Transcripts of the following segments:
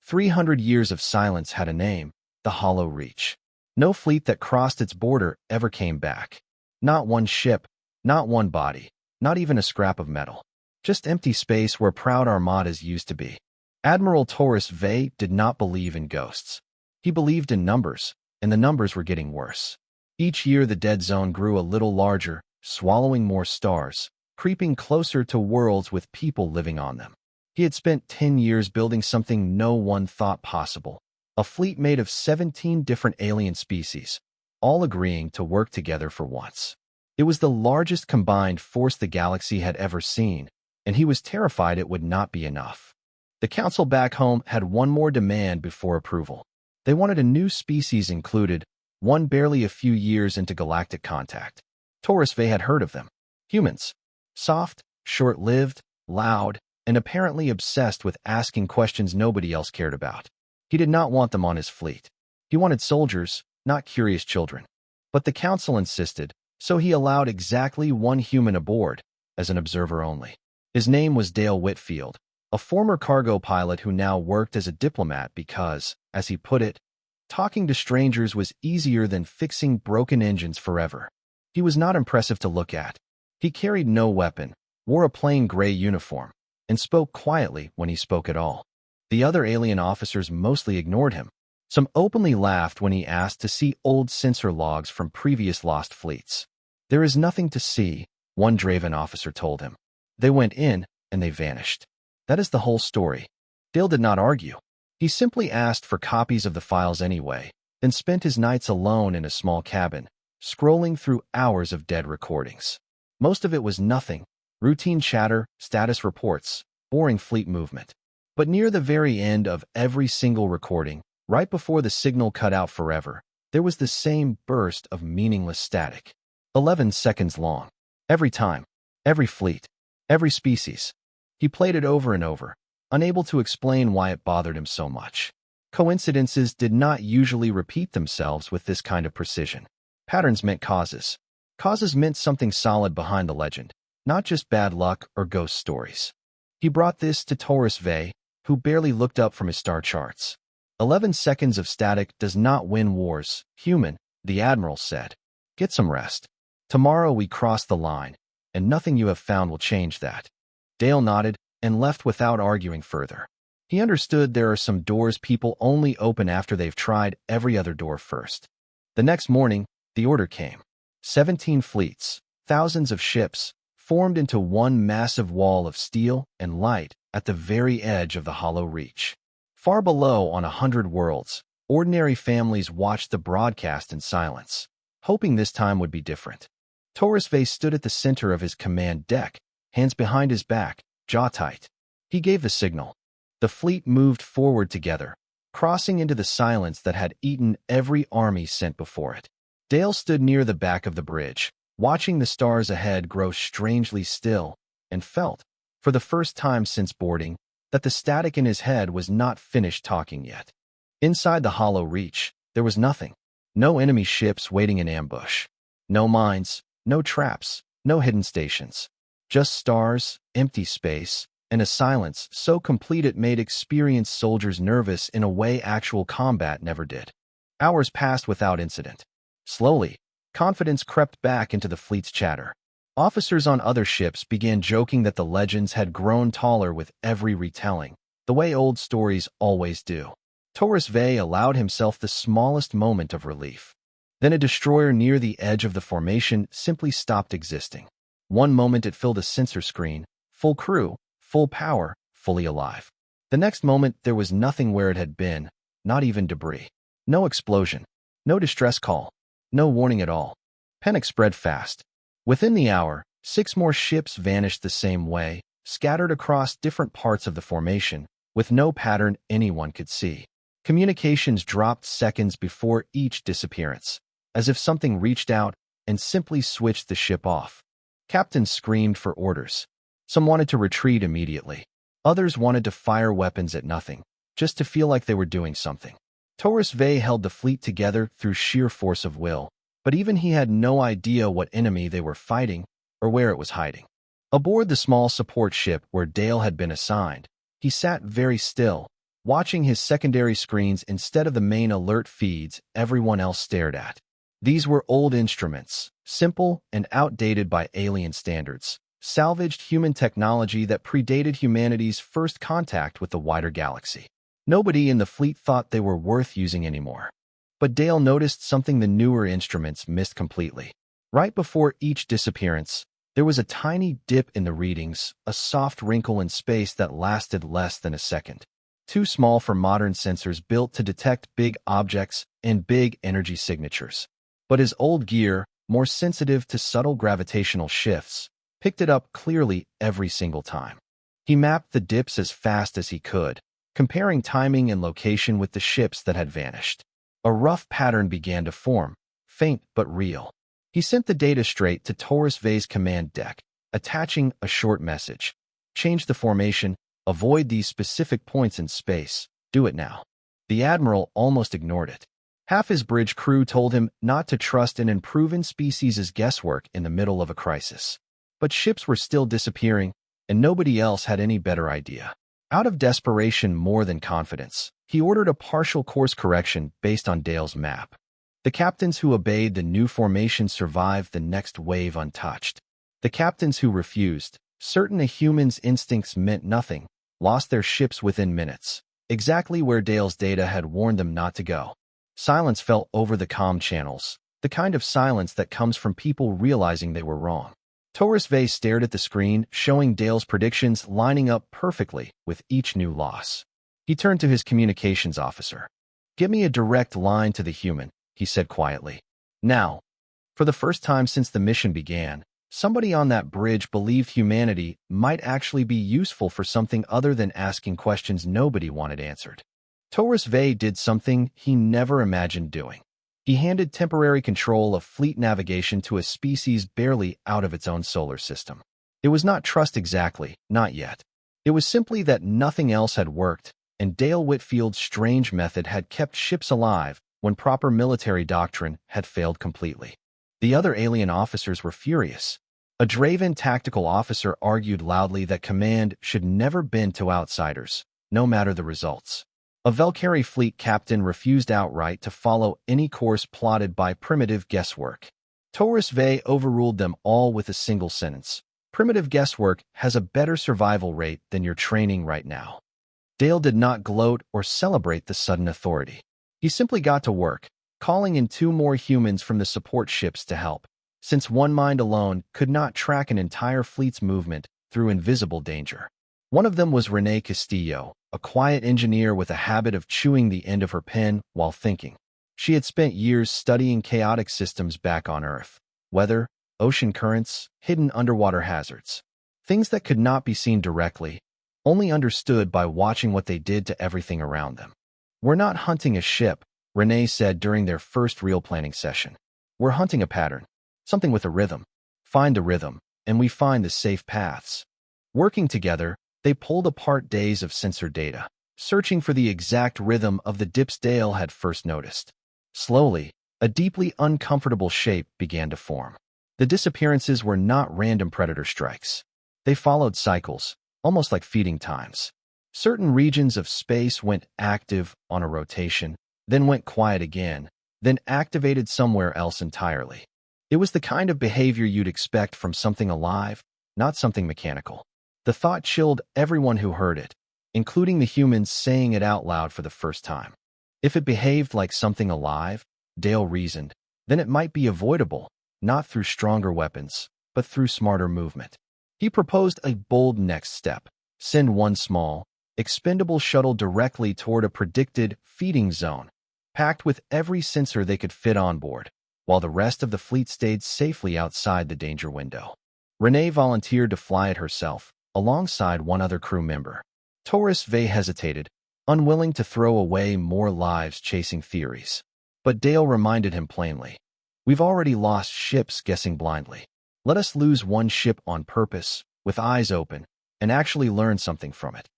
300 years of silence had a name, the Hollow Reach. No fleet that crossed its border ever came back. Not one ship, not one body, not even a scrap of metal. Just empty space where proud armadas used to be. Admiral Taurus Vey did not believe in ghosts. He believed in numbers, and the numbers were getting worse. Each year the dead zone grew a little larger, swallowing more stars, creeping closer to worlds with people living on them. He had spent 10 years building something no one thought possible, a fleet made of 17 different alien species, all agreeing to work together for once. It was the largest combined force the galaxy had ever seen, and he was terrified it would not be enough. The council back home had one more demand before approval. They wanted a new species included, one barely a few years into galactic contact. Taurus Vey had heard of them. Humans. Soft, short-lived, loud, and apparently obsessed with asking questions nobody else cared about. He did not want them on his fleet. He wanted soldiers, not curious children. But the council insisted, so he allowed exactly one human aboard, as an observer only. His name was Dale Whitfield, a former cargo pilot who now worked as a diplomat because, as he put it, talking to strangers was easier than fixing broken engines forever. He was not impressive to look at. He carried no weapon, wore a plain gray uniform, and spoke quietly when he spoke at all. The other alien officers mostly ignored him. Some openly laughed when he asked to see old sensor logs from previous lost fleets. There is nothing to see, one Draven officer told him. They went in, and they vanished. That is the whole story. Dale did not argue. He simply asked for copies of the files anyway, then spent his nights alone in a small cabin, scrolling through hours of dead recordings. Most of it was nothing, routine chatter, status reports, boring fleet movement. But near the very end of every single recording, right before the signal cut out forever, there was the same burst of meaningless static. 11 seconds long. Every time. Every fleet. Every species. He played it over and over, unable to explain why it bothered him so much. Coincidences did not usually repeat themselves with this kind of precision. Patterns meant causes. Causes meant something solid behind the legend, not just bad luck or ghost stories. He brought this to Taurus Vey, who barely looked up from his star charts. 11 seconds of static does not win wars, human, the Admiral said. Get some rest. Tomorrow we cross the line, and nothing you have found will change that. Dale nodded and left without arguing further. He understood there are some doors people only open after they've tried every other door first. The next morning, the order came. 17 fleets, thousands of ships, formed into one massive wall of steel and light at the very edge of the Hollow Reach. Far below on 100 worlds, ordinary families watched the broadcast in silence, hoping this time would be different. Taurus Vey stood at the center of his command deck, hands behind his back, jaw tight. He gave the signal. The fleet moved forward together, crossing into the silence that had eaten every army sent before it. Dale stood near the back of the bridge, watching the stars ahead grow strangely still, and felt, for the first time since boarding, that the static in his head was not finished talking yet. Inside the Hollow Reach, there was nothing. No enemy ships waiting in ambush. No mines, no traps, no hidden stations. Just stars, empty space, and a silence so complete it made experienced soldiers nervous in a way actual combat never did. Hours passed without incident. Slowly, confidence crept back into the fleet's chatter. Officers on other ships began joking that the legends had grown taller with every retelling, the way old stories always do. Taurus Vey allowed himself the smallest moment of relief. Then a destroyer near the edge of the formation simply stopped existing. One moment it filled a sensor screen, full crew, full power, fully alive. The next moment there was nothing where it had been, not even debris. No explosion, no distress call, no warning at all. Panic spread fast. Within the hour, 6 more ships vanished the same way, scattered across different parts of the formation, with no pattern anyone could see. Communications dropped seconds before each disappearance, as if something reached out and simply switched the ship off. Captains screamed for orders. Some wanted to retreat immediately. Others wanted to fire weapons at nothing, just to feel like they were doing something. Taurus Vey held the fleet together through sheer force of will, but even he had no idea what enemy they were fighting or where it was hiding. Aboard the small support ship where Dale had been assigned, he sat very still, watching his secondary screens instead of the main alert feeds everyone else stared at. These were old instruments, simple and outdated by alien standards, salvaged human technology that predated humanity's first contact with the wider galaxy. Nobody in the fleet thought they were worth using anymore. But Dale noticed something the newer instruments missed completely. Right before each disappearance, there was a tiny dip in the readings, a soft wrinkle in space that lasted less than a second. Too small for modern sensors built to detect big objects and big energy signatures. But his old gear, more sensitive to subtle gravitational shifts, picked it up clearly every single time. He mapped the dips as fast as he could, comparing timing and location with the ships that had vanished. A rough pattern began to form, faint but real. He sent the data straight to Taurus V's command deck, attaching a short message. Change the formation, avoid these specific points in space, do it now. The Admiral almost ignored it. Half his bridge crew told him not to trust an unproven species' guesswork in the middle of a crisis. But ships were still disappearing, and nobody else had any better idea. Out of desperation more than confidence, he ordered a partial course correction based on Dale's map. The captains who obeyed the new formation survived the next wave untouched. The captains who refused, certain a human's instincts meant nothing, lost their ships within minutes, exactly where Dale's data had warned them not to go. Silence fell over the comm channels, the kind of silence that comes from people realizing they were wrong. Taurus V stared at the screen, showing Dale's predictions lining up perfectly with each new loss. He turned to his communications officer. "Give me a direct line to the human," he said quietly. Now, for the first time since the mission began, somebody on that bridge believed humanity might actually be useful for something other than asking questions nobody wanted answered. Taurus V did something he never imagined doing. He handed temporary control of fleet navigation to a species barely out of its own solar system. It was not trust exactly, not yet. It was simply that nothing else had worked, and Dale Whitfield's strange method had kept ships alive when proper military doctrine had failed completely. The other alien officers were furious. A Draven tactical officer argued loudly that command should never bend to outsiders, no matter the results. A Valkyrie fleet captain refused outright to follow any course plotted by primitive guesswork. Taurus V overruled them all with a single sentence. "Primitive guesswork has a better survival rate than your training right now." Dale did not gloat or celebrate the sudden authority. He simply got to work, calling in 2 more humans from the support ships to help, since one mind alone could not track an entire fleet's movement through invisible danger. One of them was Renee Castillo, a quiet engineer with a habit of chewing the end of her pen while thinking. She had spent years studying chaotic systems back on Earth, weather, ocean currents, hidden underwater hazards, things that could not be seen directly, only understood by watching what they did to everything around them. "We're not hunting a ship," Renee said during their first real planning session. "We're hunting a pattern, something with a rhythm. Find the rhythm, and we find the safe paths." Working together, they pulled apart days of sensor data, searching for the exact rhythm of the dips Dale had first noticed. Slowly, a deeply uncomfortable shape began to form. The disappearances were not random predator strikes. They followed cycles, almost like feeding times. Certain regions of space went active on a rotation, then went quiet again, then activated somewhere else entirely. It was the kind of behavior you'd expect from something alive, not something mechanical. The thought chilled everyone who heard it, including the humans saying it out loud for the first time. If it behaved like something alive, Dale reasoned, then it might be avoidable, not through stronger weapons, but through smarter movement. He proposed a bold next step: send one small, expendable shuttle directly toward a predicted feeding zone, packed with every sensor they could fit on board, while the rest of the fleet stayed safely outside the danger window. Renee volunteered to fly it herself, alongside one other crew member. Taurus V hesitated, unwilling to throw away more lives chasing theories. But Dale reminded him plainly, "We've already lost ships guessing blindly. Let us lose one ship on purpose, with eyes open, and actually learn something from it."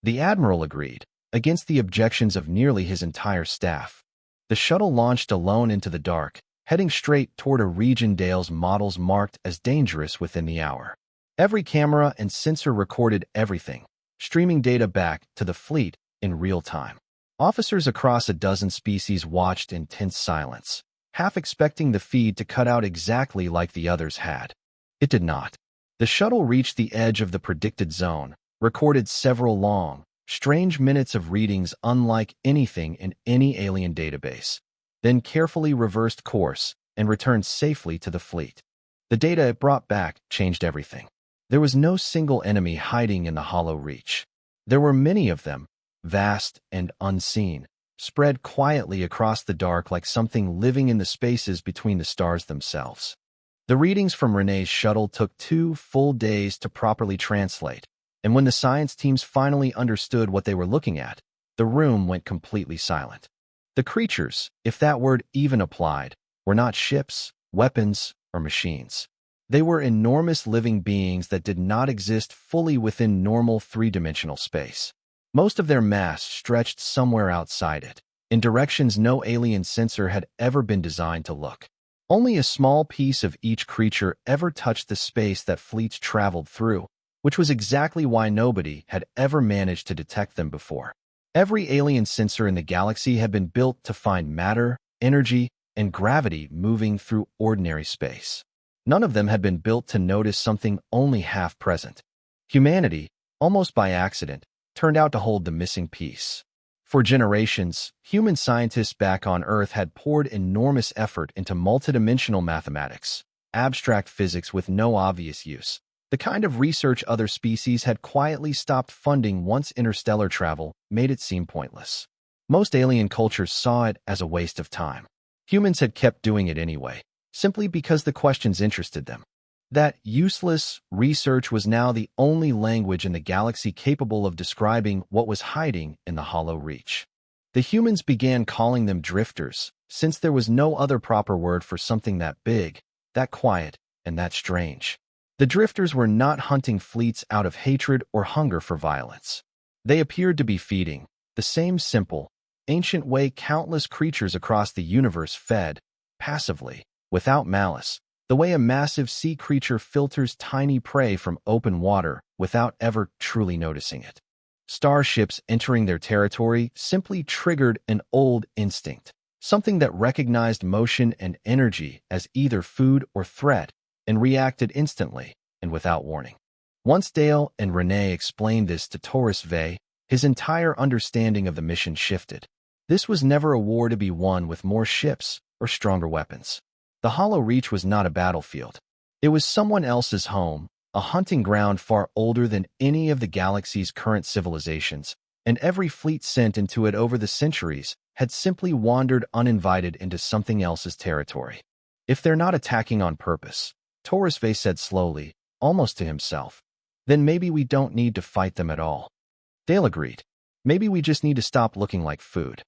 The Admiral agreed, against the objections of nearly his entire staff. The shuttle launched alone into the dark, heading straight toward a region Dale's models marked as dangerous within the hour. Every camera and sensor recorded everything, streaming data back to the fleet in real time. Officers across a dozen species watched in tense silence, half expecting the feed to cut out exactly like the others had. It did not. The shuttle reached the edge of the predicted zone, recorded several long, strange minutes of readings unlike anything in any alien database, then carefully reversed course and returned safely to the fleet. The data it brought back changed everything. There was no single enemy hiding in the hollow reach. There were many of them, vast and unseen, spread quietly across the dark like something living in the spaces between the stars themselves. The readings from Renee's shuttle took 2 full days to properly translate, and when the science teams finally understood what they were looking at, the room went completely silent. The creatures, if that word even applied, were not ships, weapons, or machines. They were enormous living beings that did not exist fully within normal 3-dimensional space. Most of their mass stretched somewhere outside it, in directions no alien sensor had ever been designed to look. Only a small piece of each creature ever touched the space that fleets traveled through, which was exactly why nobody had ever managed to detect them before. Every alien sensor in the galaxy had been built to find matter, energy, and gravity moving through ordinary space. None of them had been built to notice something only half present. Humanity, almost by accident, turned out to hold the missing piece. For generations, human scientists back on Earth had poured enormous effort into multidimensional mathematics, abstract physics with no obvious use, the kind of research other species had quietly stopped funding once interstellar travel made it seem pointless. Most alien cultures saw it as a waste of time. Humans had kept doing it anyway, simply because the questions interested them. That useless research was now the only language in the galaxy capable of describing what was hiding in the hollow reach. The humans began calling them drifters, since there was no other proper word for something that big, that quiet, and that strange. The drifters were not hunting fleets out of hatred or hunger for violence. They appeared to be feeding the same simple, ancient way countless creatures across the universe fed, passively, without malice, the way a massive sea creature filters tiny prey from open water without ever truly noticing it. Starships entering their territory simply triggered an old instinct, something that recognized motion and energy as either food or threat and reacted instantly and without warning. Once Dale and Renee explained this to Taurus Vey, his entire understanding of the mission shifted. This was never a war to be won with more ships or stronger weapons. The Hollow Reach was not a battlefield. It was someone else's home, a hunting ground far older than any of the galaxy's current civilizations, and every fleet sent into it over the centuries had simply wandered uninvited into something else's territory. If they're not attacking on purpose, Taurus Vey said slowly, almost to himself, then maybe we don't need to fight them at all. Dale agreed. Maybe we just need to stop looking like food.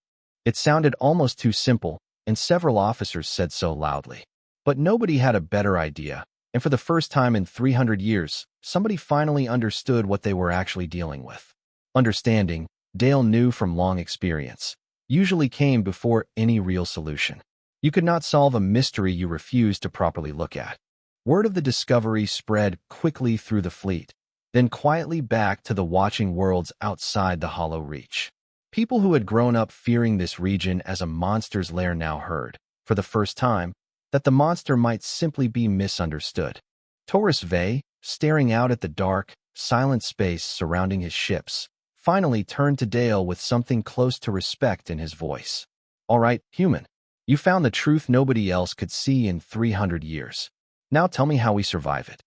It sounded almost too simple, and several officers said so loudly. But nobody had a better idea, and for the first time in 300 years, somebody finally understood what they were actually dealing with. Understanding, Dale knew from long experience, usually came before any real solution. You could not solve a mystery you refused to properly look at. Word of the discovery spread quickly through the fleet, then quietly back to the watching worlds outside the Hollow Reach. People who had grown up fearing this region as a monster's lair now heard, for the first time, that the monster might simply be misunderstood. Taurus Vey, staring out at the dark, silent space surrounding his ships, finally turned to Dale with something close to respect in his voice. All right, human. You found the truth nobody else could see in 300 years. Now tell me how we survive it.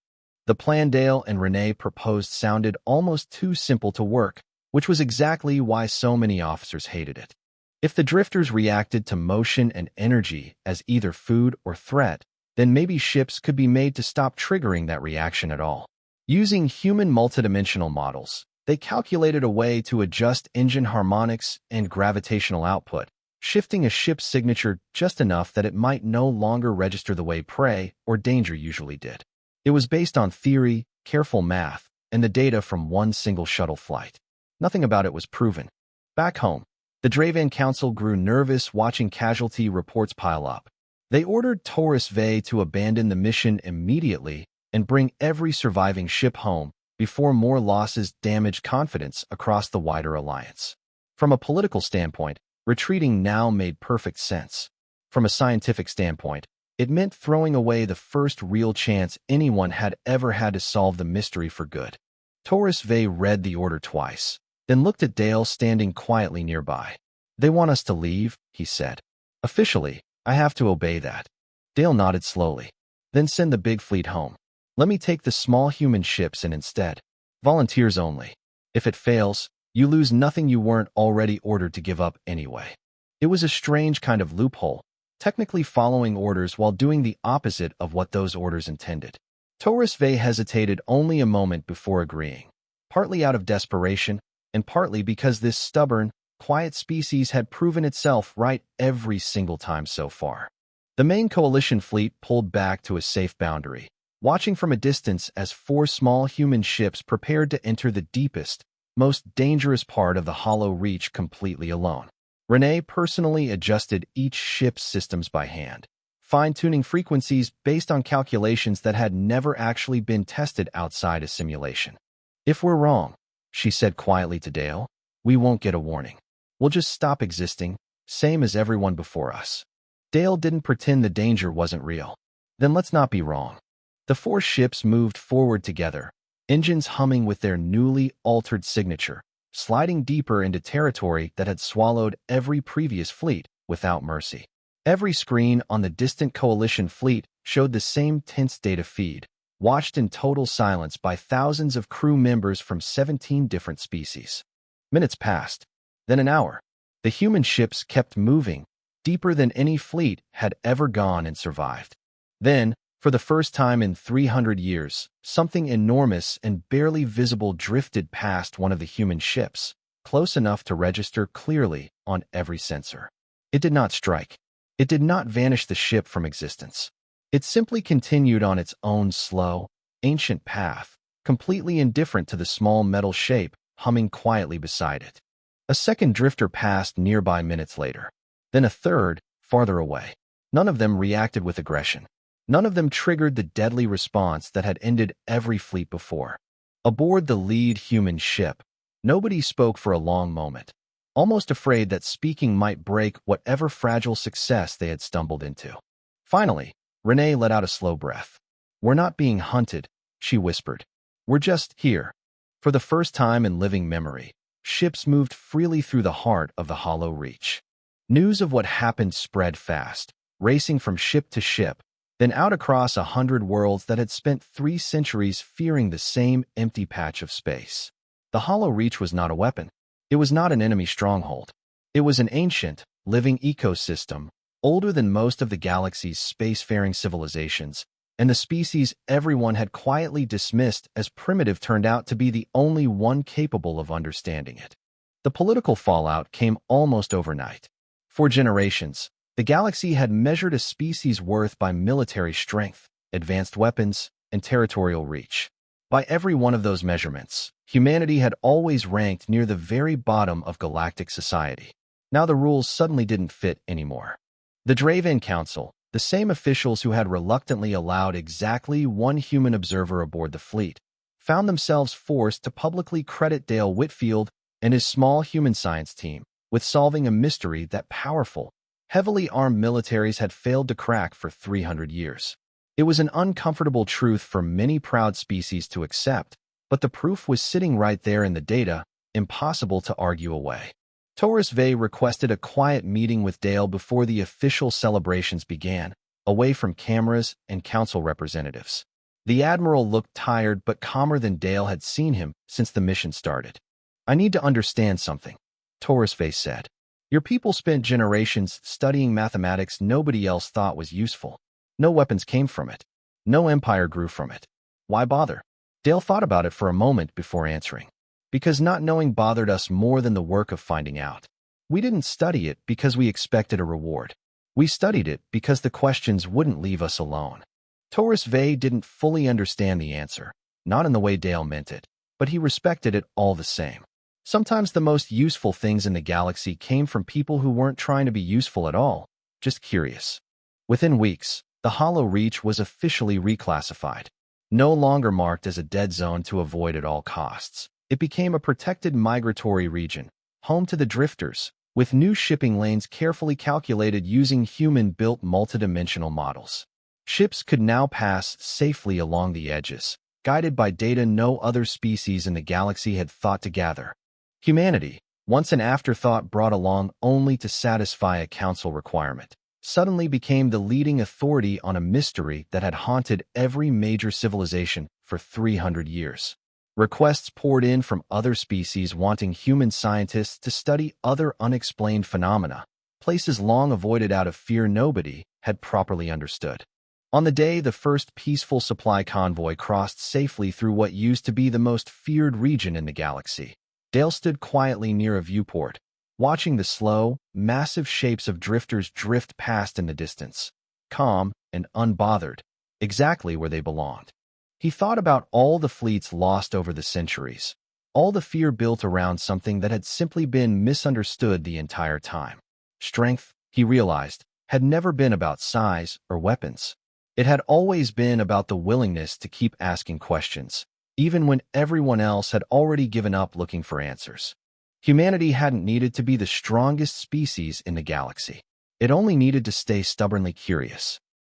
The plan Dale and Renee proposed sounded almost too simple to work, which was exactly why so many officers hated it. If the drifters reacted to motion and energy as either food or threat, then maybe ships could be made to stop triggering that reaction at all. Using human multidimensional models, they calculated a way to adjust engine harmonics and gravitational output, shifting a ship's signature just enough that it might no longer register the way prey or danger usually did. It was based on theory, careful math, and the data from one single shuttle flight. Nothing about it was proven. Back home, the Draven Council grew nervous watching casualty reports pile up. They ordered Taurus Vey to abandon the mission immediately and bring every surviving ship home before more losses damaged confidence across the wider alliance. From a political standpoint, retreating now made perfect sense. From a scientific standpoint, it meant throwing away the first real chance anyone had ever had to solve the mystery for good. Taurus Vey read the order twice, then looked at Dale standing quietly nearby. "They want us to leave," he said. "Officially, I have to obey that." Dale nodded slowly. "Then send the big fleet home. Let me take the small human ships in instead. Volunteers only. If it fails, you lose nothing you weren't already ordered to give up anyway." It was a strange kind of loophole, technically following orders while doing the opposite of what those orders intended. Taurus Vey hesitated only a moment before agreeing, partly out of desperation and partly because this stubborn, quiet species had proven itself right every single time so far. The main coalition fleet pulled back to a safe boundary, watching from a distance as 4 small human ships prepared to enter the deepest, most dangerous part of the Hollow Reach completely alone. Renee personally adjusted each ship's systems by hand, fine-tuning frequencies based on calculations that had never actually been tested outside a simulation. "If we're wrong," she said quietly to Dale, "we won't get a warning. We'll just stop existing, same as everyone before us." Dale didn't pretend the danger wasn't real. "Then let's not be wrong." The 4 ships moved forward together, engines humming with their newly altered signature, sliding deeper into territory that had swallowed every previous fleet without mercy. Every screen on the distant coalition fleet showed the same tense data feed, watched in total silence by thousands of crew members from 17 different species. Minutes passed, then an hour. The human ships kept moving, deeper than any fleet had ever gone and survived. Then, for the first time in 300 years, something enormous and barely visible drifted past one of the human ships, close enough to register clearly on every sensor. It did not strike. It did not vanish the ship from existence. It simply continued on its own slow, ancient path, completely indifferent to the small metal shape humming quietly beside it. A second drifter passed nearby minutes later. Then a third, farther away. None of them reacted with aggression. None of them triggered the deadly response that had ended every fleet before. Aboard the lead human ship, nobody spoke for a long moment, almost afraid that speaking might break whatever fragile success they had stumbled into. Finally, Renee let out a slow breath. "We're not being hunted," she whispered. "We're just here." For the first time in living memory, ships moved freely through the heart of the Hollow Reach. News of what happened spread fast, racing from ship to ship, then out across 100 worlds that had spent 3 centuries fearing the same empty patch of space. The Hollow Reach was not a weapon. It was not an enemy stronghold. It was an ancient, living ecosystem, older than most of the galaxy's spacefaring civilizations, and the species everyone had quietly dismissed as primitive turned out to be the only one capable of understanding it. The political fallout came almost overnight. For generations, the galaxy had measured a species' worth by military strength, advanced weapons, and territorial reach. By every one of those measurements, humanity had always ranked near the very bottom of galactic society. Now the rules suddenly didn't fit anymore. The Draven Council, the same officials who had reluctantly allowed exactly 1 human observer aboard the fleet, found themselves forced to publicly credit Dale Whitfield and his small human science team with solving a mystery that powerful, heavily armed militaries had failed to crack for 300 years. It was an uncomfortable truth for many proud species to accept, but the proof was sitting right there in the data, impossible to argue away. Taurus Vey requested a quiet meeting with Dale before the official celebrations began, away from cameras and council representatives. The Admiral looked tired but calmer than Dale had seen him since the mission started. "I need to understand something," Taurus Vey said. "Your people spent generations studying mathematics nobody else thought was useful. No weapons came from it. No empire grew from it. Why bother?" Dale thought about it for a moment before answering. "Because not knowing bothered us more than the work of finding out. We didn't study it because we expected a reward. We studied it because the questions wouldn't leave us alone." Taurus Vey didn't fully understand the answer, not in the way Dale meant it, but he respected it all the same. Sometimes the most useful things in the galaxy came from people who weren't trying to be useful at all, just curious. Within weeks, the Hollow Reach was officially reclassified. No longer marked as a dead zone to avoid at all costs, it became a protected migratory region, home to the drifters, with new shipping lanes carefully calculated using human-built multidimensional models. Ships could now pass safely along the edges, guided by data no other species in the galaxy had thought to gather. Humanity, once an afterthought brought along only to satisfy a council requirement, suddenly became the leading authority on a mystery that had haunted every major civilization for 300 years. Requests poured in from other species wanting human scientists to study other unexplained phenomena, places long avoided out of fear nobody had properly understood. On the day the first peaceful supply convoy crossed safely through what used to be the most feared region in the galaxy, Dale stood quietly near a viewport, watching the slow, massive shapes of drifters drift past in the distance, calm and unbothered, exactly where they belonged. He thought about all the fleets lost over the centuries, all the fear built around something that had simply been misunderstood the entire time. Strength, he realized, had never been about size or weapons. It had always been about the willingness to keep asking questions, even when everyone else had already given up looking for answers. Humanity hadn't needed to be the strongest species in the galaxy. It only needed to stay stubbornly curious.